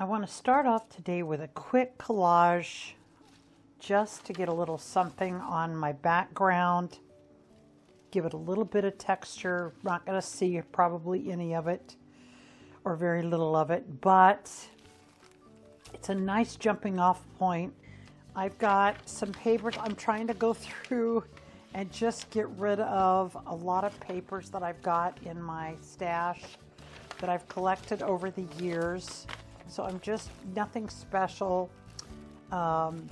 I want to start off today with a quick collage just to get a little something on my background, give it a little bit of texture. Not going to see probably any of it or very little of it, but it's a nice jumping off point. I've got some papers I'm trying to go through and just get rid of a lot of papers that I've got in my stash that I've collected over the years. So I'm just nothing special. And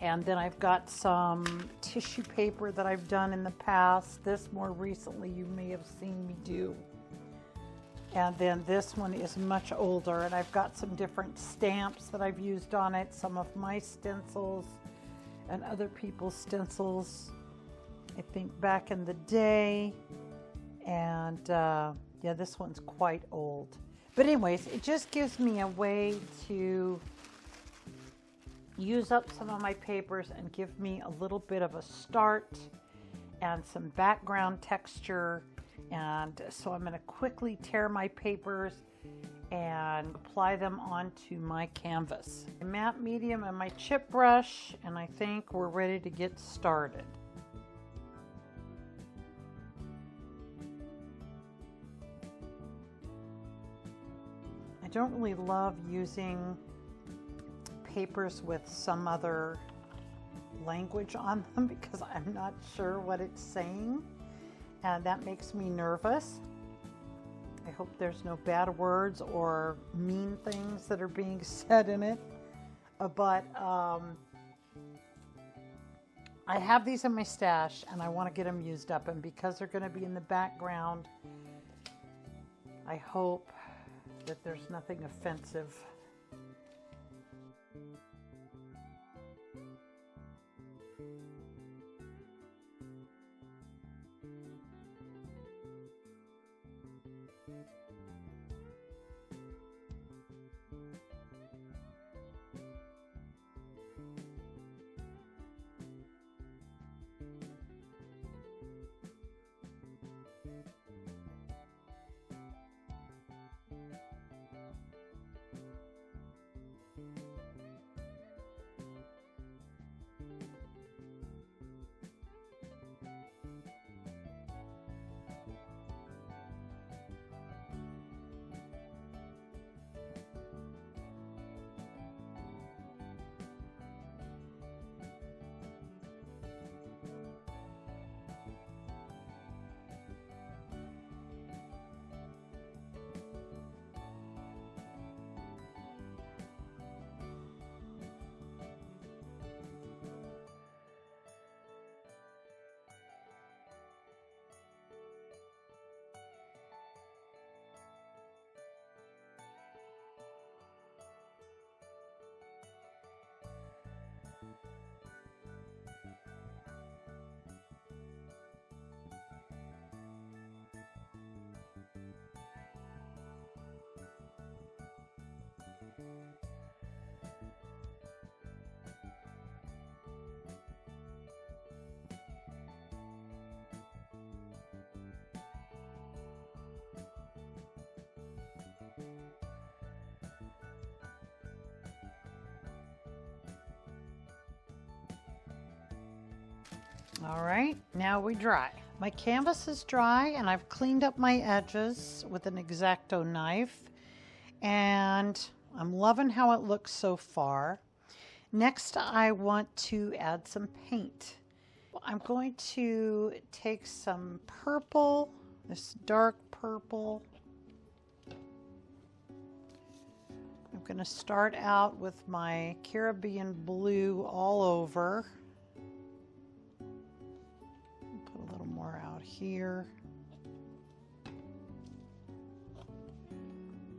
then I've got some tissue paper that I've done in the past. This more recently you may have seen me do. And then this one is much older, and I've got some different stamps that I've used on it, some of my stencils and other people's stencils, I think back in the day. And yeah, this one's quite old. But anyways, it just gives me a way to use up some of my papers and give me a little bit of a start and some background texture. And so I'm going to quickly tear my papers and apply them onto my canvas. My matte medium and my chip brush, and I think we're ready to get started. I don't really love using papers with some other language on them because I'm not sure what it's saying, and that makes me nervous. I hope there's no bad words or mean things that are being said in it, but I have these in my stash and I want to get them used up, and because they're going to be in the background, I hope that there's nothing offensive. All right, now we dry. My canvas is dry and I've cleaned up my edges with an X-Acto knife, and I'm loving how it looks so far. Next, I want to add some paint. I'm going to take some purple, this dark purple. I'm going to start out with my Caribbean blue all over. More out here,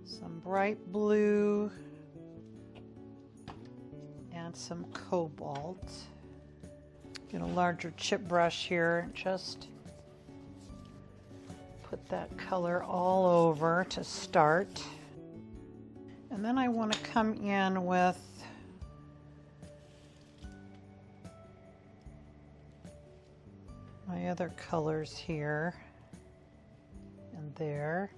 some bright blue and some cobalt. Get a larger chip brush here, just put that color all over to start. And then I want to come in with my other colors here and there.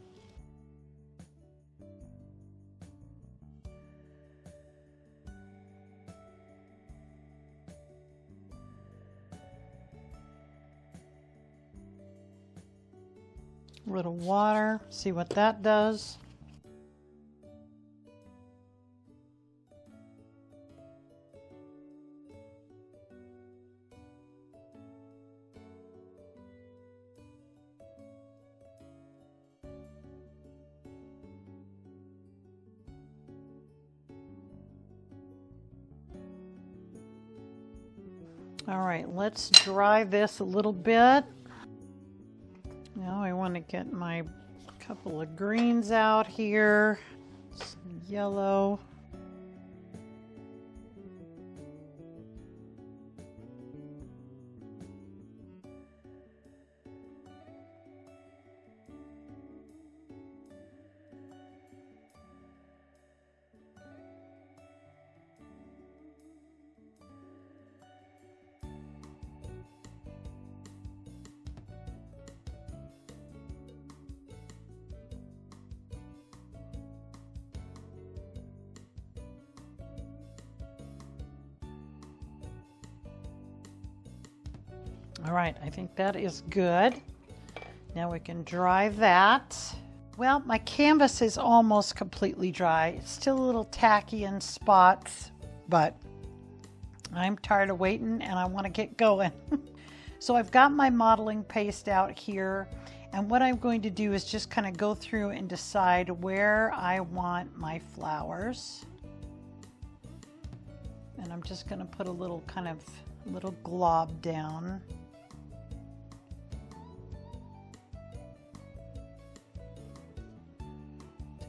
A little water, see what that does. All right, let's dry this a little bit. Now I want to get my couple of greens out here, some yellow. All right, I think that is good. Now we can dry that. Well, my canvas is almost completely dry. It's still a little tacky in spots, but I'm tired of waiting and I want to get going. So I've got my modeling paste out here, and what I'm going to do is just kind of go through and decide where I want my flowers. And I'm just going to put a little kind of little glob down.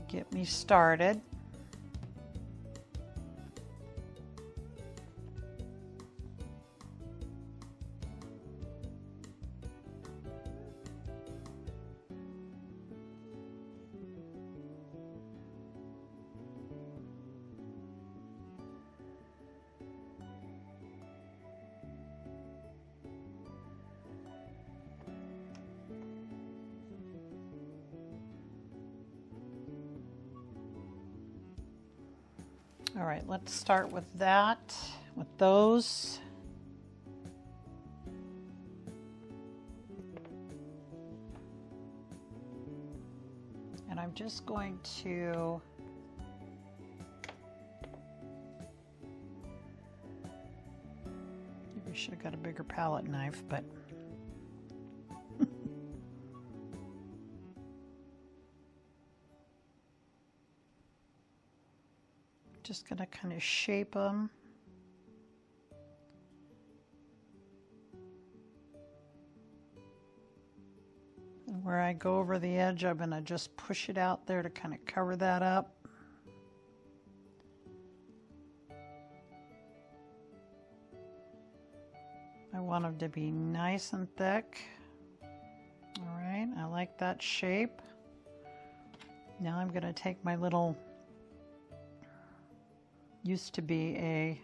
Get me started. All right, let's start with that, with those. And I'm just going to maybe should have got a bigger palette knife, but just gonna kind of shape them. And where I go over the edge, I'm gonna just push it out there to kind of cover that up. I want them to be nice and thick. All right, I like that shape. Now I'm gonna take my little, used to be a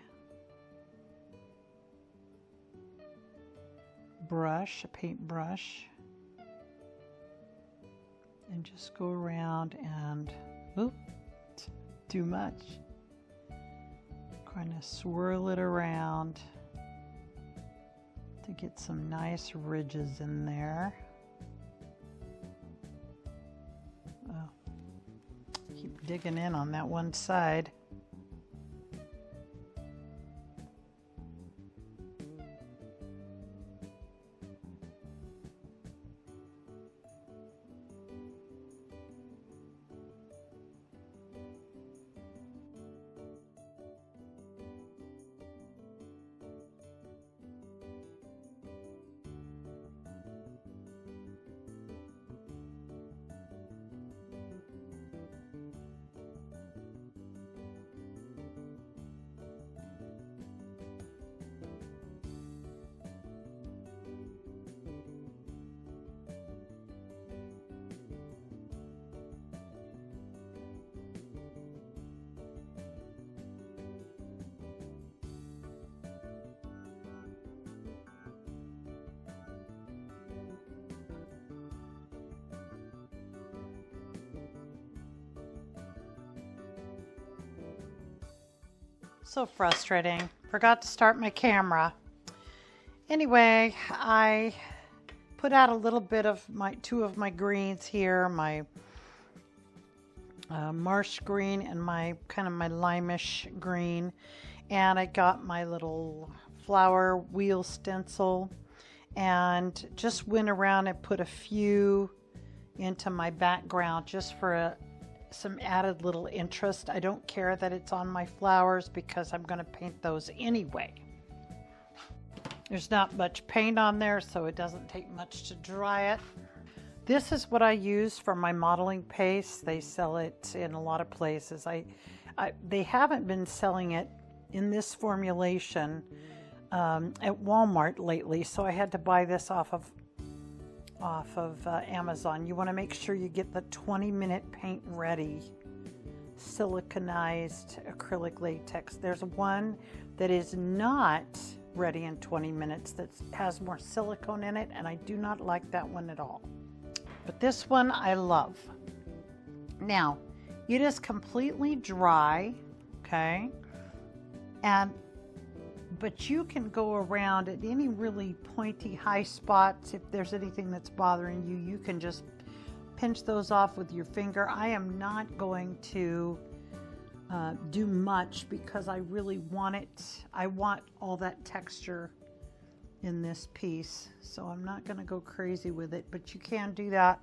brush, a paint brush, and just go around and, oops, too much. Kind of swirl it around to get some nice ridges in there. Oh, keep digging in on that one side. So frustrating. Forgot to start my camera. Anyway, I put out a little bit of my two of my greens here, my marsh green and my kind of my limeish green, and I got my little flower wheel stencil and just went around and put a few into my background just for some added little interest. I don't care that it's on my flowers because I'm going to paint those anyway. There's not much paint on there, so it doesn't take much to dry it. This is what I use for my modeling paste. They sell it in a lot of places. They haven't been selling it in this formulation at Walmart lately, so I had to buy this off of Amazon. You want to make sure you get the 20-minute paint ready siliconized acrylic latex. There's one that is not ready in 20 minutes that has more silicone in it, and I do not like that one at all. But this one I love. Now, it is completely dry, okay? But you can go around at any really pointy high spots. If there's anything that's bothering you, you can just pinch those off with your finger. I am not going to do much because I really want it. I want all that texture in this piece, so I'm not going to go crazy with it, but you can do that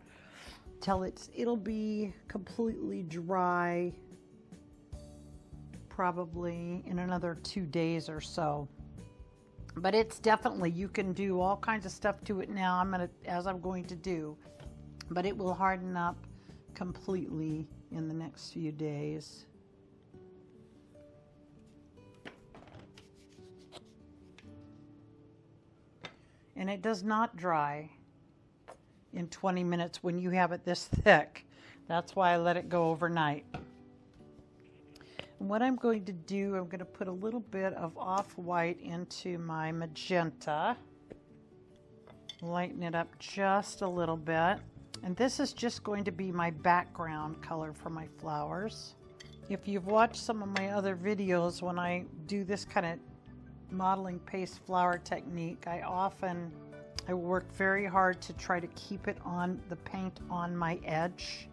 till it'll be completely dry probably in another 2 days or so. But it's definitely, you can do all kinds of stuff to it now, as I'm going to do, but it will harden up completely in the next few days. And it does not dry in 20 minutes when you have it this thick. That's why I let it go overnight. And what I'm going to do, I'm going to put a little bit of off-white into my magenta. Lighten it up just a little bit. And this is just going to be my background color for my flowers. If you've watched some of my other videos, when I do this kind of modeling paste flower technique, I work very hard to try to keep it on the paint on my edge,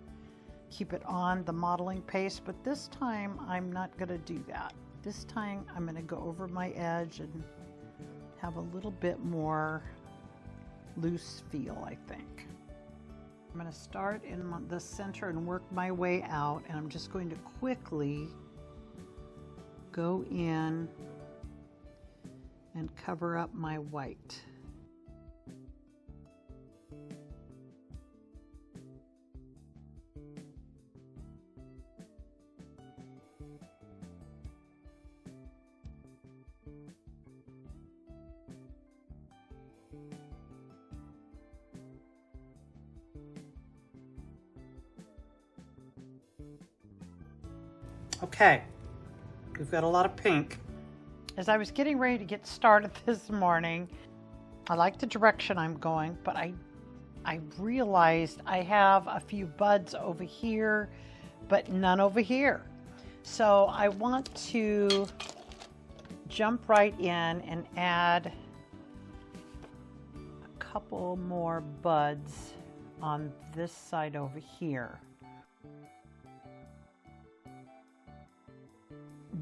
keep it on the modeling paste, but this time I'm not going to do that. This time I'm going to go over my edge and have a little bit more loose feel, I think. I'm going to start in the center and work my way out, and I'm just going to quickly go in and cover up my white. Okay, we've got a lot of pink. As I was getting ready to get started this morning, I like the direction I'm going, but I realized I have a few buds over here, but none over here. So I want to jump right in and add a couple more buds on this side over here.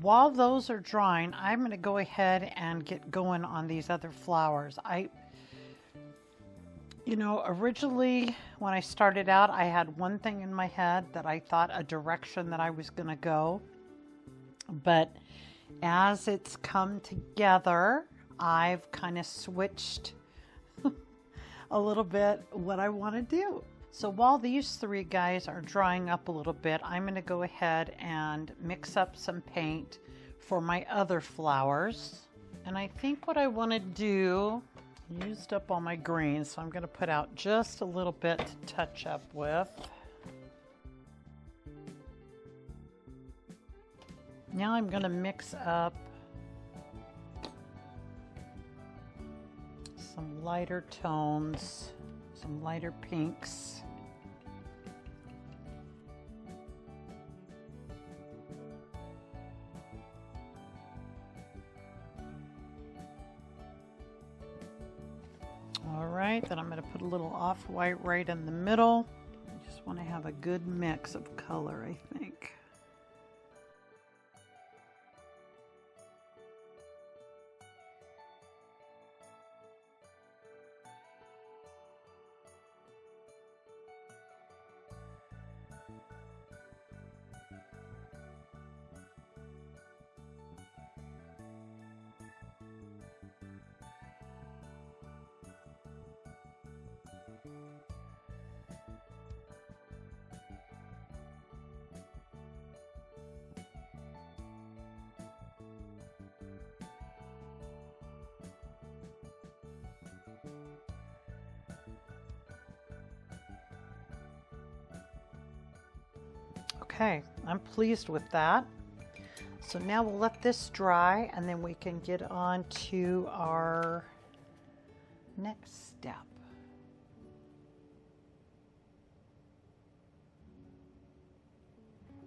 While those are drying, I'm going to go ahead and get going on these other flowers. Originally when I started out, I had one thing in my head that I thought a direction that I was going to go. But as it's come together, I've kind of switched a little bit what I want to do. So while these three guys are drying up a little bit, I'm going to go ahead and mix up some paint for my other flowers. And I think what I want to do, I used up all my greens, so I'm going to put out just a little bit to touch up with. Now I'm going to mix up some lighter tones, some lighter pinks. All right. white, then I'm going to put a little off-white right in the middle. I just want to have a good mix of color, I think. Okay, I'm pleased with that. So now we'll let this dry and then we can get on to our next step.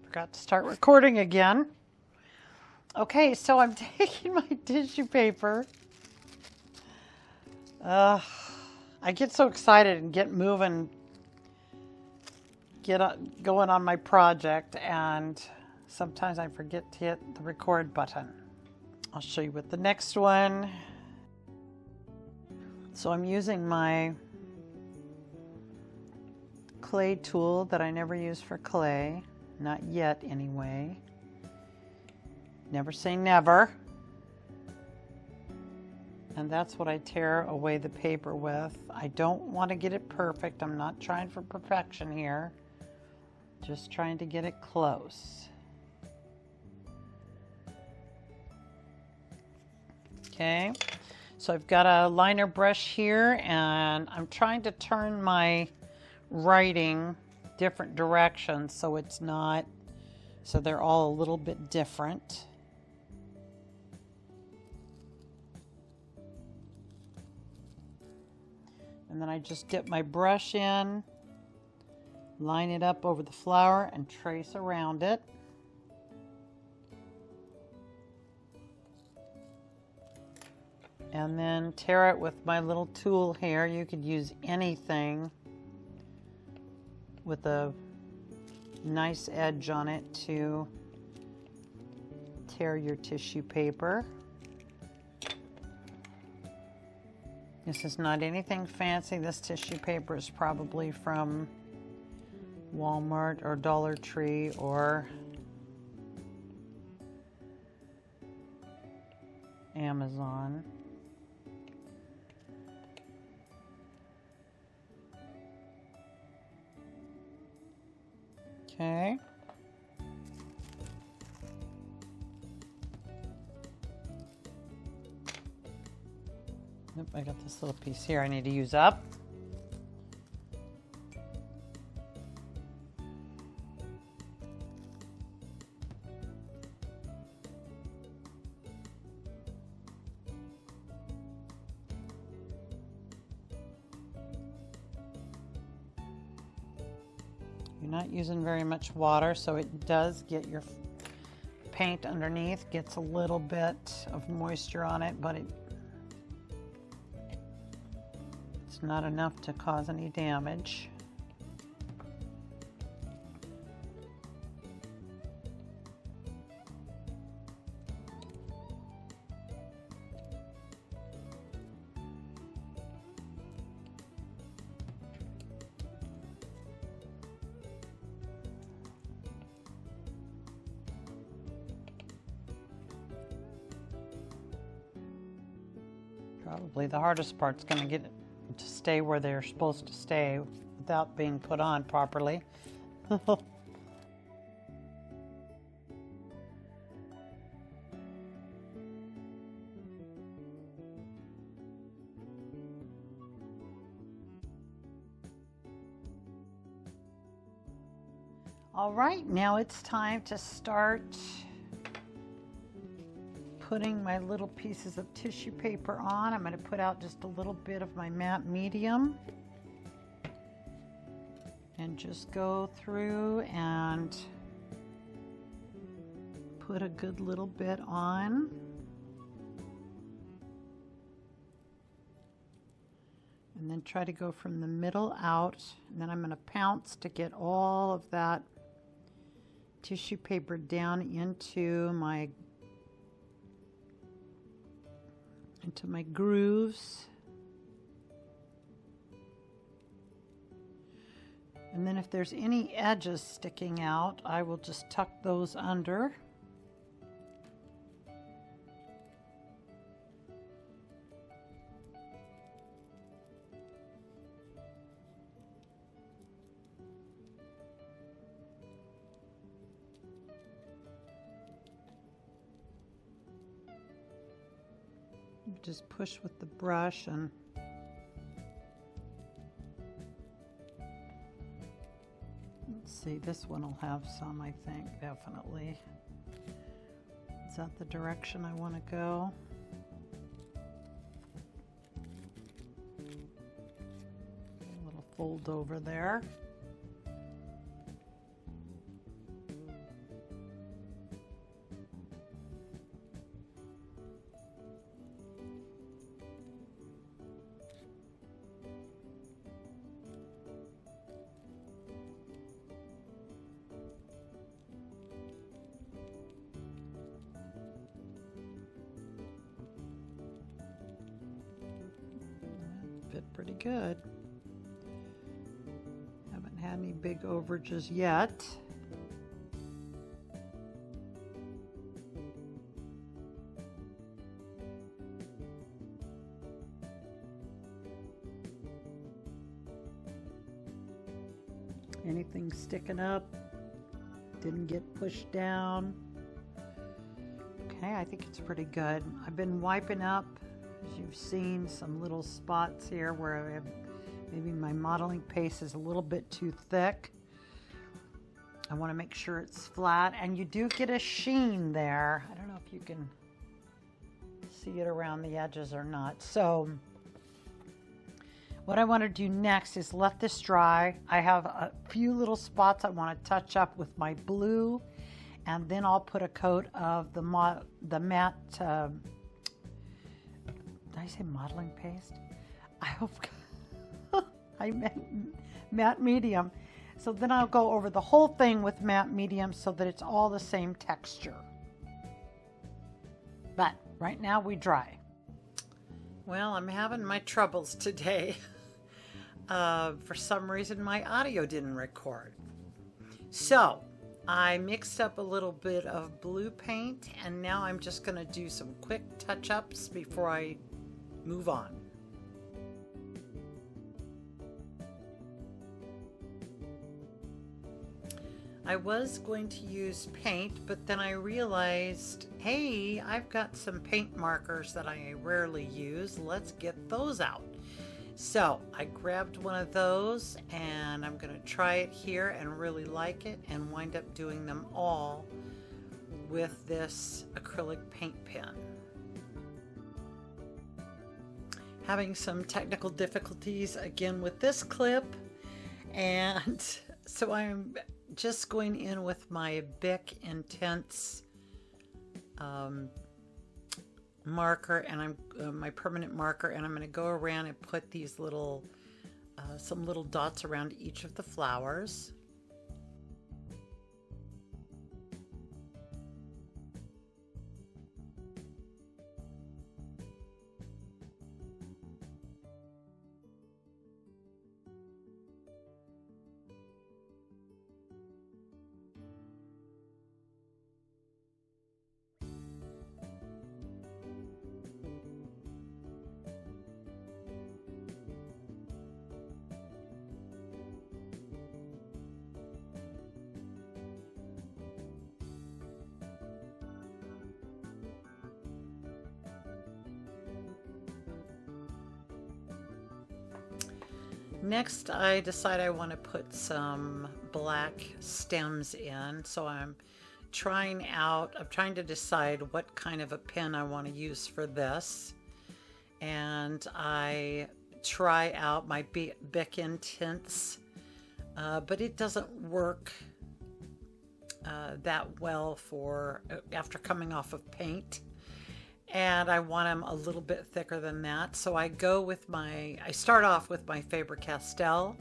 Forgot to start recording again. Okay, so I'm taking my tissue paper. I get so excited and get moving, going on my project, and sometimes I forget to hit the record button. I'll show you with the next one. So I'm using my clay tool that I never use for clay, not yet anyway. Never say never. And that's what I tear away the paper with. I don't want to get it perfect. I'm not trying for perfection here. Just trying to get it close. Okay, so I've got a liner brush here and I'm trying to turn my writing different directions so it's not, so they're all a little bit different. And then I just dip my brush in, line it up over the flower and trace around it. And then tear it with my little tool here. You could use anything with a nice edge on it to tear your tissue paper. This is not anything fancy. This tissue paper is probably from Walmart or Dollar Tree or Amazon. Okay. Yep, I got this little piece here I need to use up. You're not using very much water, so it does get your paint underneath, gets a little bit of moisture on it, but it's not enough to cause any damage. Probably the hardest part's going to get it to stay where they're supposed to stay without being put on properly. All right, now it's time to start putting my little pieces of tissue paper on. I'm going to put out just a little bit of my matte medium and just go through and put a good little bit on. And then try to go from the middle out, and then I'm going to pounce to get all of that tissue paper down into my grooves. And then if there's any edges sticking out, I will just tuck those under. Just push with the brush and let's see, this one will have some, I think, definitely. Is that the direction I want to go? A little fold over there. Fit pretty good. Haven't had any big overages yet. Anything sticking up? Didn't get pushed down. Okay, I think it's pretty good. I've been wiping up, as you've seen, some little spots here where I have, maybe my modeling paste is a little bit too thick. I want to make sure it's flat, and you do get a sheen there. I don't know if you can see it around the edges or not. So what I want to do next is let this dry. I have a few little spots I want to touch up with my blue, and then I'll put a coat of the matte, did I say modeling paste? I hope I meant matte medium. So then I'll go over the whole thing with matte medium so that it's all the same texture. But right now we dry. Well, I'm having my troubles today. For some reason my audio didn't record. So I mixed up a little bit of blue paint, and now I'm just going to do some quick touch-ups before I move on. I was going to use paint, but then I realized, hey, I've got some paint markers that I rarely use. Let's get those out. So I grabbed one of those, and I'm going to try it here and really like it, and wind up doing them all with this acrylic paint pen. Having some technical difficulties again with this clip, and so I'm just going in with my Bic Intense marker, and I'm my permanent marker, and I'm going to go around and put these little some little dots around each of the flowers. Next, I decide I want to put some black stems in, so I'm trying to decide what kind of a pen I want to use for this, and I try out my Bic Intense, but it doesn't work that well for after coming off of paint. and I want them a little bit thicker than that. So I start off with my Faber-Castell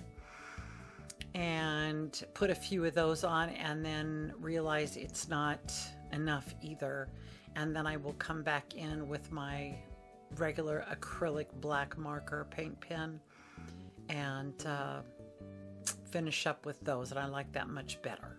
and put a few of those on, and then realize it's not enough either. And then I will come back in with my regular acrylic black marker paint pen and finish up with those, and I like that much better.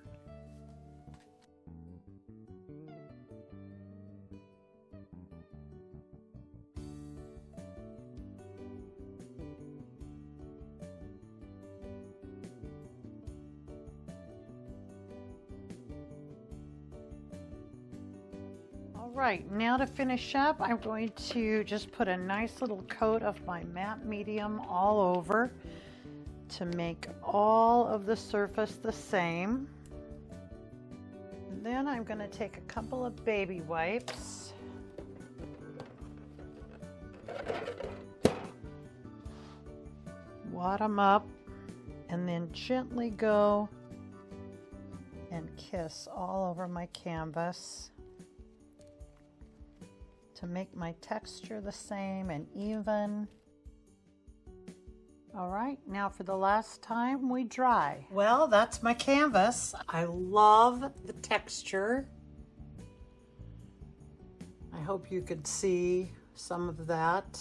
All right, now to finish up, I'm going to just put a nice little coat of my matte medium all over to make all of the surface the same. And then I'm going to take a couple of baby wipes wad them up, and then gently go and kiss all over my canvas to make my texture the same and even. All right, now for the last time, we dry. Well, that's my canvas. I love the texture. I hope you could see some of that.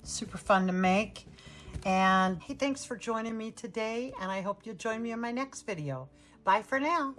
Super fun to make. And hey, thanks for joining me today, and I hope you'll join me in my next video. Bye for now.